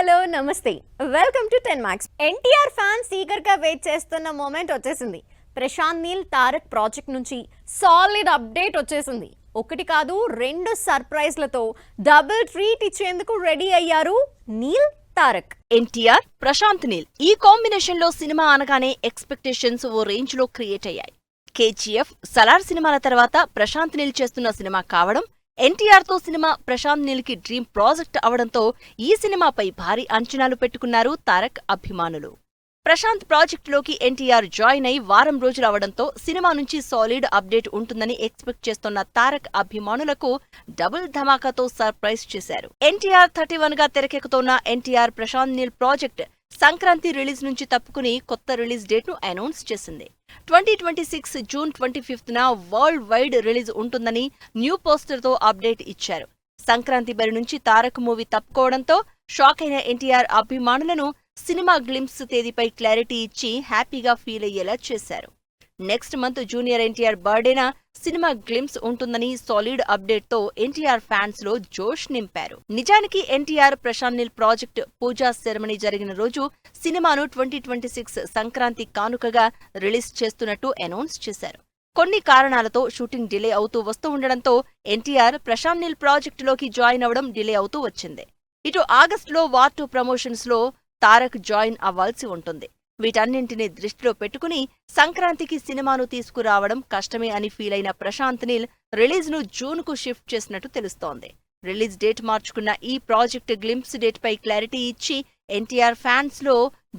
Hello నమస్తే welcome to 10 marks. NTR fans eager గా wait చేస్తున్న మూమెంట్ వచ్చేసింది. ప్రశాంత్ నీల్ తారక్ ప్రాజెక్ట్ నుంచి సాలిడ్ అప్డేట్ వచ్చేసింది. ఒకటి కాదు రెండు సర్ప్రైజ్లతో డబుల్ ట్రీట్ ఇచ్చేందుకు రెడీ అయ్యారు నీల్ తారక్. ఎన్టీఆర్ ప్రశాంత్ నీల్ ఈ కాంబినేషన్ లో సినిమా అనగానే ఎక్స్పెక్టేషన్స్ ఓ రేంజ్ లో క్రియేట్ అయ్యాయి. కేజీఎఫ్, సలార్ సినిమాల తర్వాత ప్రశాంత్ నీల్ చేస్తున్న సినిమా కావడం, ఎన్టీఆర్ తో సినిమా ప్రశాంత్ నీల్ కి డ్రీమ్ ప్రాజెక్ట్ అవడంతో ఈ సినిమాపై భారీ అంచనాలు పెట్టుకున్నారు తారక్ అభిమానులు. ప్రశాంత్ ప్రాజెక్టులోకి ఎన్టీఆర్ జాయిన్ అయి వారం రోజులు అవడంతో సినిమా నుంచి సాలిడ్ అప్డేట్ ఉంటుందని ఎక్స్పెక్ట్ చేస్తున్న తారక్ అభిమానులకు డబుల్ ధమాకాతో సర్ప్రైజ్ చేశారు. ఎన్టీఆర్ 31 గా తెరకెక్కుతోన్న ఎన్టీఆర్ ప్రశాంత్ నీల్ ప్రాజెక్ట్ సంక్రాంతి రిలీజ్ నుంచి తప్పుకుని కొత్త రిలీజ్ డేట్ ను అనౌన్స్ చేసింది. 2026 జూన్ 25న వరల్డ్ వైడ్ రిలీజ్ ఉంటుందని న్యూ పోస్టర్ తో అప్డేట్ ఇచ్చారు. సంక్రాంతి బరి నుంచి తారక్ మూవీ తప్పుకోవడంతో షాక్ అయిన ఎన్టీఆర్ అభిమానులను సినిమా గ్లింప్స్ తేదీపై క్లారిటీ ఇచ్చి హ్యాపీగా ఫీల్ అయ్యేలా చేశారు. నెక్స్ట్ మంత్ జూనియర్ ఎన్టీఆర్ బర్త్డేన సినిమా గ్లింప్స్ ఉంటుందని సాలిడ్ అప్డేట్ తో ఎన్టీఆర్ ఫ్యాన్స్ లో జోష్ నింపారు. నిజానికి ఎన్టీఆర్ ప్రశాంత్ నీల్ ప్రాజెక్ట్ పూజా సెరమనీ జరిగిన రోజు సినిమాను 2026 సంక్రాంతి కానుకగా రిలీజ్ చేస్తున్నట్టు అనౌన్స్ చేశారు. కొన్ని కారణాలతో షూటింగ్ డిలే అవుతూ వస్తూ ఉండడంతో ఎన్టీఆర్ ప్రశాంత్ నీల్ ప్రాజెక్టులోకి జాయిన్ అవడం డిలే అవుతూ వచ్చింది. ఇటు ఆగస్టులో వార్ 2 ప్రమోషన్స్ లో తారక్ జాయిన్ అవ్వాల్సి ఉంటుంది. వీటన్నింటినీ దృష్టిలో పెట్టుకుని సంక్రాంతికి సినిమాను తీసుకురావడం కష్టమే అని ఫీల్ అయిన ప్రశాంత్ నీల్ రిలీజ్ ను జూన్ కు షిఫ్ట్ చేసినట్టు తెలుస్తోంది. రిలీజ్ డేట్ మార్చుకున్న ఈ ప్రాజెక్ట్ గ్లింప్స్ డేట్ పై క్లారిటీ ఇచ్చి ఎన్టీఆర్ ఫ్యాన్స్ లో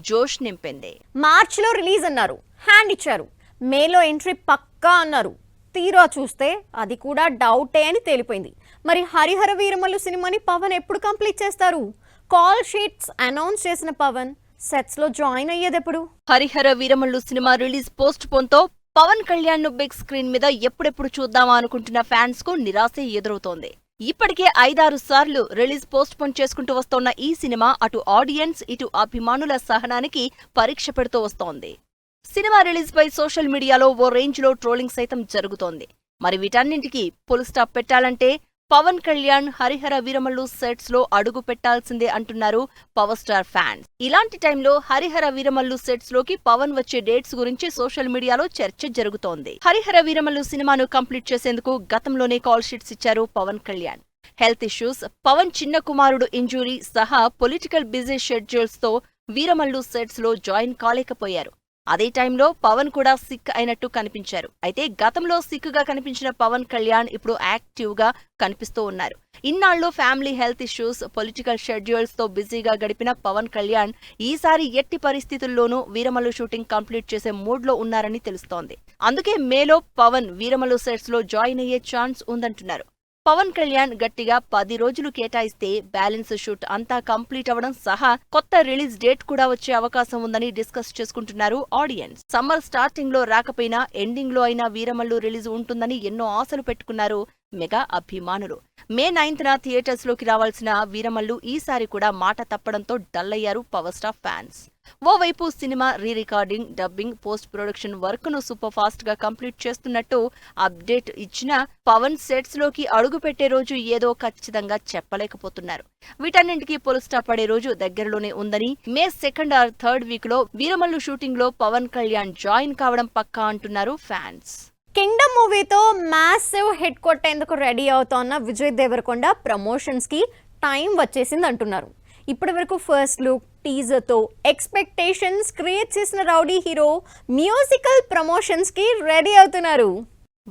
జోష్ నింపింది. మార్చ్ లో రిలీజ్ అన్నారు, హ్యాండ్ ఇచ్చారు. మేలో ఎంట్రీ పక్కా అన్నారు. తీరా చూస్తే అది కూడా డౌటే అని తేలిపోయింది. మరి హరిహర వీరమల్లు సినిమాని పవన్ ఎప్పుడు కంప్లీట్ చేస్తారు? కాల్ షీట్స్ అనౌన్స్ చేసిన పవన్ సెట్స్ లో జాయిన్ అయ్యేదెప్పుడు? హరిహర వీరమల్లు సినిమా రిలీజ్ పోస్ట్ పోన్ తో పవన్ కళ్యాణ్ ను బిగ్ స్క్రీన్ మీద ఎప్పుడెప్పుడు చూద్దామా అనుకుంటున్న ఫ్యాన్స్ కు నిరాశే ఎదురవుతోంది. ఇప్పటికే 5-6 సార్లు రిలీజ్ పోస్ట్ పోన్ చేసుకుంటూ వస్తోన్న ఈ సినిమా అటు ఆడియన్స్ ఇటు అభిమానుల సహనానికి పరీక్ష పెడుతూ వస్తోంది. సినిమా రిలీజ్ పై సోషల్ మీడియాలో ఓ రేంజ్ లో ట్రోలింగ్ సైతం జరుగుతోంది. మరి వీటన్నింటికి ఫుల్ స్టాప్ పెట్టాలంటే పవన్ కళ్యాణ్ హరిహర వీరమల్లు సెట్స్ లో అడుగు పెట్టాల్సిందే అంటున్నారు పవర్ స్టార్ ఫ్యాన్స్. ఇలాంటి టైంలో హరిహర వీరమల్లు సెట్స్ లోకి పవన్ వచ్చే డేట్స్ గురించి సోషల్ మీడియాలో చర్చ జరుగుతోంది. హరిహర వీరమల్లు సినిమాను కంప్లీట్ చేసేందుకు గతంలోనే కాల్ షీట్స్ ఇచ్చారు పవన్ కళ్యాణ్. హెల్త్ ఇష్యూస్, పవన్ చిన్న కుమారుడు ఇంజూరీ సహా పొలిటికల్ బిజీ షెడ్యూల్స్ తో వీరమల్లు సెట్స్ లో జాయిన్ కాలేకపోయారు. అదే టైంలో పవన్ కూడా సిక్ అయినట్టు కనిపించారు. అయితే గతంలో సిక్ గా కనిపించిన పవన్ కళ్యాణ్ ఇప్పుడు యాక్టివ్ గా కనిపిస్తూ ఉన్నారు. ఇన్నాళ్ళు family health issues, political schedules తో బిజీగా గడిపిన పవన్ కళ్యాణ్ ఈసారి ఎట్టి పరిస్థితుల్లోనూ వీరమల్లు షూటింగ్ కంప్లీట్ చేసే మూడ్ లో ఉన్నారని తెలుస్తోంది. అందుకే మేలో పవన్ వీరమల్లు సెట్స్ లో జాయిన్ అయ్యే ఛాన్స్ ఉందంటున్నారు. పవన్ కళ్యాణ్ గట్టిగా 10 రోజులు కేటాయిస్తే బ్యాలెన్స్ షూట్ అంతా కంప్లీట్ అవడం సహా కొత్త రిలీజ్ డేట్ కూడా వచ్చే అవకాశం ఉందని డిస్కస్ చేసుకుంటున్నారు ఆడియన్స్. సమ్మర్ స్టార్టింగ్ లో రాకపోయినా ఎండింగ్ లో అయినా వీరమల్లు రిలీజ్ ఉంటుందని ఎన్నో ఆశలు పెట్టుకున్నారు మెగా అభిమానులు. మే 9న థియేటర్స్ లోకి రావాల్సిన వీరమల్లు ఈసారి కూడా మాట తప్పడంతో డల్ అయ్యారు పవర్ స్టార్ ఫ్యాన్స్. ఓవైపు cinema re recording, dubbing, post production work ను సూపర్ ఫాస్ట్ గా కంప్లీట్ చేస్తున్నట్టు అప్డేట్ ఇచ్చినా పవన్ సెట్స్ లోకి అడుగు పెట్టే రోజు ఏదో ఖచ్చితంగా చెప్పలేకపోతున్నారు. వీటన్నింటికీ ఫుల్ స్టాప్ పడే రోజు దగ్గరలోనే ఉందని, మే 2nd or 3rd వీక్ లో వీరమల్లు షూటింగ్ లో పవన్ కళ్యాణ్ జాయిన్ కావడం పక్కా అంటున్నారు ఫ్యాన్స్. కింగ్డమ్ మూవీతో మ్యాసివ్ హిట్ కొట్టేందుకు రెడీ అవుతోన్న విజయ్ దేవరకొండ ప్రమోషన్స్ కి టైం వచ్చేసింది అంటున్నారు. ఇప్పటి వరకు ఫస్ట్ లుక్, టీజర్ తో ఎక్స్పెక్టేషన్స్ క్రియేట్ చేసిన రౌడీ హీరో మ్యూజికల్ ప్రమోషన్స్ కి రెడీ అవుతున్నారు.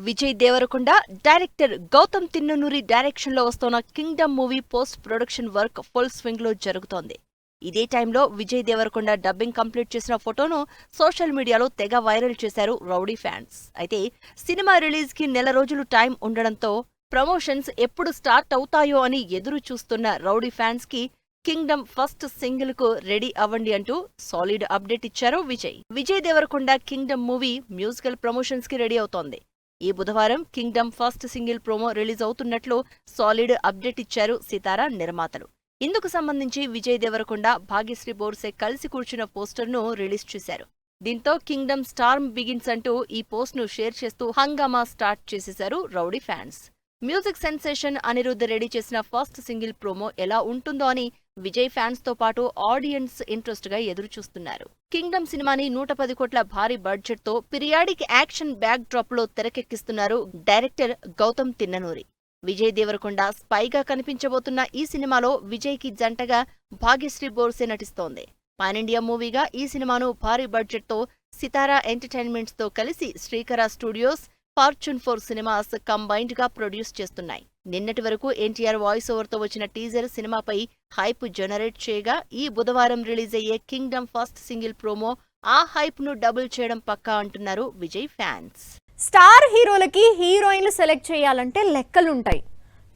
విజయ్ దేవరకొండ డైరెక్టర్ గౌతమ్ తిన్ననూరి డైరెక్షన్ లో వస్తున్న Kingdom movie post production work full swing లో జరుగుతోంది. ఇదే టైంలో విజయ్ దేవరకొండ డబ్బింగ్ కంప్లీట్ చేసిన ఫోటోను సోషల్ మీడియాలో తెగ వైరల్ చేశారు రౌడీ ఫ్యాన్స్. అయితే సినిమా రిలీజ్ కి నెల రోజులు టైం ఉండడంతో ప్రమోషన్స్ ఎప్పుడు స్టార్ట్ అవుతాయో అని ఎదురు చూస్తున్న రౌడీ ఫ్యాన్స్ కి కింగ్డమ్ ఫస్ట్ సింగిల్ కు రెడీ అవ్వండి అంటూ సాలిడ్ అప్డేట్ ఇచ్చారు Vijay. Vijay Deverakonda Kingdom movie musical promotions కి రెడీ అవుతోంది. ఈ బుధవారం Kingdom first single promo release అవుతున్నట్లు సాలిడ్ అప్డేట్ ఇచ్చారు సితారా నిర్మాతలు. ఇందుకు సంబంధించి విజయ్ దేవరకొండ, భాగ్యశ్రీ బోర్సే కలిసి కూర్చున్న పోస్టర్ను రిలీజ్ చేశారు. దీంతో కింగ్డమ్ స్టార్మ్ బిగిన్స్ అంటూ ఈ పోస్ట్ ను షేర్ చేస్తూ హంగామా స్టార్ట్ చేసేశారు rowdy fans. Music sensation Anirudh ready చేసిన ఫస్ట్ సింగిల్ ప్రోమో ఎలా ఉంటుందో అని విజయ్ ఫ్యాన్స్ తో పాటు ఆడియన్స్ ఇంట్రెస్ట్ గా ఎదురు చూస్తున్నారు. కింగ్డమ్ సినిమాని 110 కోట్ల భారీ బడ్జెట్ తో పిరియాడిక్ యాక్షన్ బ్యాక్ డ్రాప్ లో తెరకెక్కిస్తున్నారు డైరెక్టర్ గౌతమ్ తిన్ననూరి. విజయ్ దేవరకొండ స్పైగా కనిపించబోతున్న ఈ సినిమాలో విజయ్ కి జంటగా భాగ్యశ్రీ బోర్సే నటిస్తోంది. పాన్ ఇండియా మూవీగా ఈ సినిమాను భారీ బడ్జెట్ తో సితారా ఎంటర్టైన్మెంట్స్ తో కలిసి శ్రీకర స్టూడియోస్, ఫార్చ్యూన్ 4 సినిమాస్ కంబైన్డ్ గా ప్రొడ్యూస్ చేస్తున్నాయి. నిన్నటి వరకు ఎన్టీఆర్ వాయిస్ ఓవర్ తో వచ్చిన టీజర్ సినిమాపై హైప్ జనరేట్ చేయగా, ఈ బుధవారం రిలీజ్ అయ్యే కింగ్డమ్ ఫస్ట్ సింగిల్ ప్రోమో ఆ హైప్ ను డబుల్ చేయడం పక్కా అంటున్నారు విజయ్ ఫ్యాన్స్. స్టార్ హీరోలకి హీరోయిన్లు సెలెక్ట్ చేయాలంటే లెక్కలుంటాయి.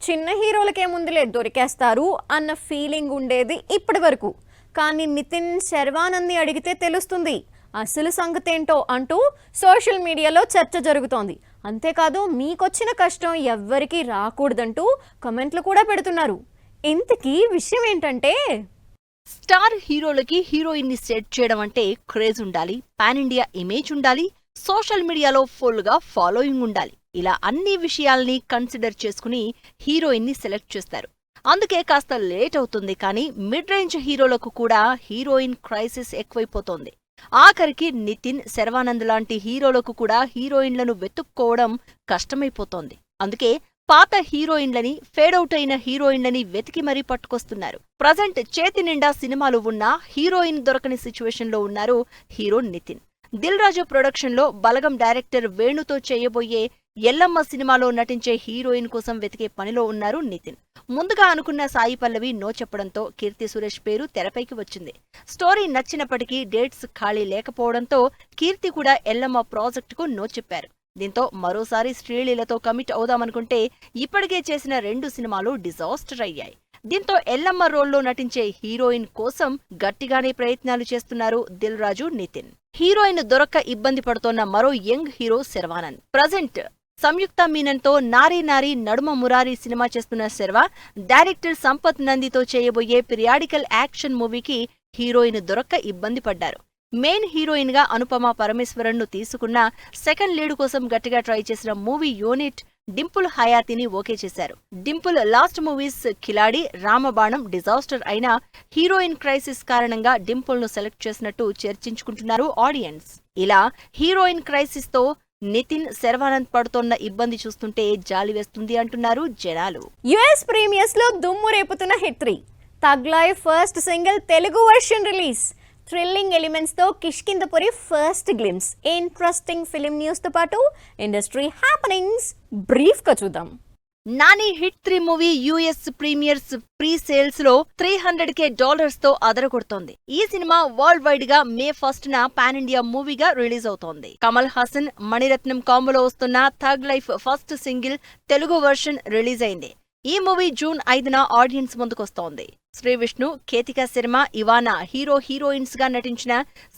చిన్న హీరోలకేముందులే దొరికేస్తారు అన్న ఫీలింగ్ ఉండేది ఇప్పటి వరకు. కానీ నితిన్ శర్వానంద్ని అడిగితే తెలుస్తుంది అసలు సంగతేంటో అంటూ సోషల్ మీడియాలో చర్చ జరుగుతోంది. అంతేకాదు మీకొచ్చిన కష్టం ఎవ్వరికీ రాకూడదంటూ కమెంట్లు కూడా పెడుతున్నారు. ఇంతకీ విషయం ఏంటంటే, స్టార్ హీరోలకి హీరోయిన్ ని సెట్ చేయడం అంటే క్రేజ్ ఉండాలి, పాన్ ఇండియా ఇమేజ్ ఉండాలి, సోషల్ మీడియాలో ఫుల్ గా ఫాలోయింగ్ ఉండాలి. ఇలా అన్ని విషయాల్ని కన్సిడర్ చేసుకుని హీరోయిన్ ని సెలెక్ట్ చేస్తారు. అందుకే కాస్త లేట్ అవుతుంది. కానీ మిడ్ రేంజ్ హీరోలకు కూడా హీరోయిన్ క్రైసిస్ ఎక్కువైపోతోంది. ఆఖరికి నితిన్, శర్వానంద్ లాంటి హీరోలకు కూడా హీరోయిన్లను వెతుక్కోవడం కష్టమైపోతోంది. అందుకే పాత హీరోయిన్లని, ఫేడౌట్ అయిన హీరోయిన్లని వెతికి మరీ పట్టుకొస్తున్నారు. ప్రజెంట్ చేతి నిండా సినిమాలు ఉన్నా హీరోయిన్ దొరకని సిచ్యువేషన్లో ఉన్నారు హీరో నితిన్. దిల్ రాజు ప్రొడక్షన్ లో బలగం డైరెక్టర్ వేణుతో చేయబోయే ఎల్లమ్మ సినిమాలో నటించే హీరోయిన్ కోసం వెతికే పనిలో ఉన్నారు నితిన్. ముందుగా అనుకున్న సాయి పల్లవి నో చెప్పడంతో కీర్తి సురేష్ పేరు తెరపైకి వచ్చింది. స్టోరీ నచ్చినప్పటికీ డేట్స్ ఖాళీ లేకపోవడంతో కీర్తి కూడా ఎల్లమ్మ ప్రాజెక్టుకు నో చెప్పారు. దీంతో మరోసారి శ్రీలీలతో కమిట్ అవుదామనుకుంటే ఇప్పటికే చేసిన 2 సినిమాలు డిజాస్టర్ అయ్యాయి. దీంతో ఎల్లమ్మ రోల్లో నటించే హీరోయిన్ కోసం గట్టిగానే ప్రయత్నాలు చేస్తున్నారు దిల్ రాజు, నితిన్. హీరోయిన్ దొరక్క ఇబ్బంది పడుతోన్న మరో యంగ్ హీరో శర్వానంద్. ప్రజెంట్ సంయుక్త మీనన్తో నారీ నారీ నడుమ మురారి సినిమా చేస్తున్న శర్వా, డైరెక్టర్ సంపత్ నందితో చేయబోయే పిరియాడికల్ యాక్షన్ మూవీకి హీరోయిన్ దొరక్క ఇబ్బంది పడ్డారు. మెయిన్ హీరోయిన్ గా అనుపమ పరమేశ్వరన్ ను తీసుకున్న సెకండ్ లీడ్ కోసం గట్టిగా ట్రై చేసిన మూవీ యూనిట్ డింపుల్ హయాతిని ఓకే చేశారు. డింపుల్ లాస్ట్ మూవీస్ కిలాడి, రామబాణం డిజాస్టర్ అయినా హీరోయిన్ క్రైసిస్ కారణంగా డింపుల్ ను సెలెక్ట్ చేసినట్టు చర్చించుకుంటున్నారు ఆడియన్స్. ఇలా హీరోయిన్ క్రైసిస్ తో నితిన్, శర్వానంద్ పడుతోన్న ఇబ్బంది చూస్తుంటే జాలి వేస్తుంది అంటున్నారు జనాలు. యుఎస్ ప్రీమియర్స్ లో దుమ్ము రేపుతున్న hit 3 Thug Life first single Telugu version release. Thrilling elements తో Kishkindhapuri first glimpse. Interesting film news తో పాటు ఇండస్ట్రీ హ్యాపెనింగ్స్ బ్రీఫ్ గా చూద్దాం. Nani hit 3 movie US premieres pre sales లో $300K తో అదరగొడుతోంది. ఈ సినిమా వరల్డ్ వైడ్ గా మే 1 పాన్ ఇండియా మూవీగా రిలీజ్ అవుతోంది. కమల్ హాసన్, మణిరత్నం కాంబోలో వస్తున్న Thug Life first single Telugu version release అయింది. ఈ movie June 5న audience ముందుకొస్తోంది. Shri Vishnu, Ketika Sharma, ఇవానా heroines గా నటించిన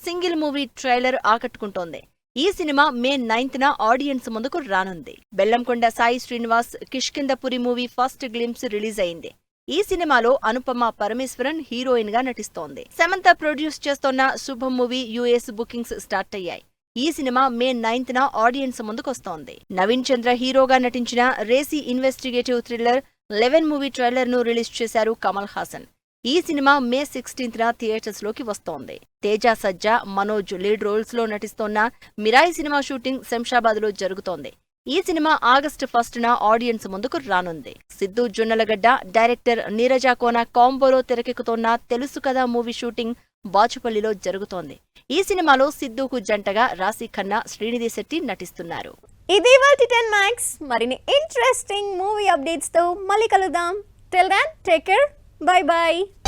సింగిల్ మూవీ ట్రైలర్ ఆకట్టుకుంటోంది. ఈ సినిమా మే 9న ఆడియన్స్ ముందుకు రానుంది. Bellamkonda Sai Srinivas Kishkindhapuri movie first glimpse release అయింది. ఈ సినిమాలో అనుపమ పరమేశ్వరన్ హీరోయిన్ గా నటిస్తోంది. సమంత ప్రొడ్యూస్ చేస్తోన్న శుభం మూవీ యుఎస్ బుకింగ్స్ స్టార్ట్ అయ్యాయి. ఈ సినిమా మే 9న ఆడియన్స్ ముందుకొస్తోంది. నవీన్ చంద్ర హీరోగా నటించిన racy investigative thriller 11 movie trailer ను రిలీజ్ చేశారు కమల్ హాసన్. ఈ సినిమా మే 16న థియేటర్స్ లోకి వస్తోంది. తేజ సజ్జా, మనోజ్ లీడ్ రోల్స్ లో నటిస్తోన్న మిరాయి సినిమా షూటింగ్ శంషాబాద్ లో జరుగుతోంది. ఈ సినిమా ఆగస్టు 1న ఆడియన్స్ ముందుకు రానుంది. సిద్ధు జొన్నలగడ్డ, డైరెక్టర్ నీరజ కోన కాంబోలో తెరకెక్కుతోన్న తెలుసు కదా మూవీ షూటింగ్ బాచుపల్లిలో జరుగుతోంది. ఈ సినిమాలో సిద్ధుకు జంటగా రాశీ ఖన్నా, శ్రీనిధి శెట్టి నటిస్తున్నారు. ఇది వాటి 10 మ్యాక్స్. మరిన్ని ఇంట్రెస్టింగ్ మూవీ అప్డేట్స్ తో మళ్ళీ కలుద్దాం. Till then take care. Bye bye.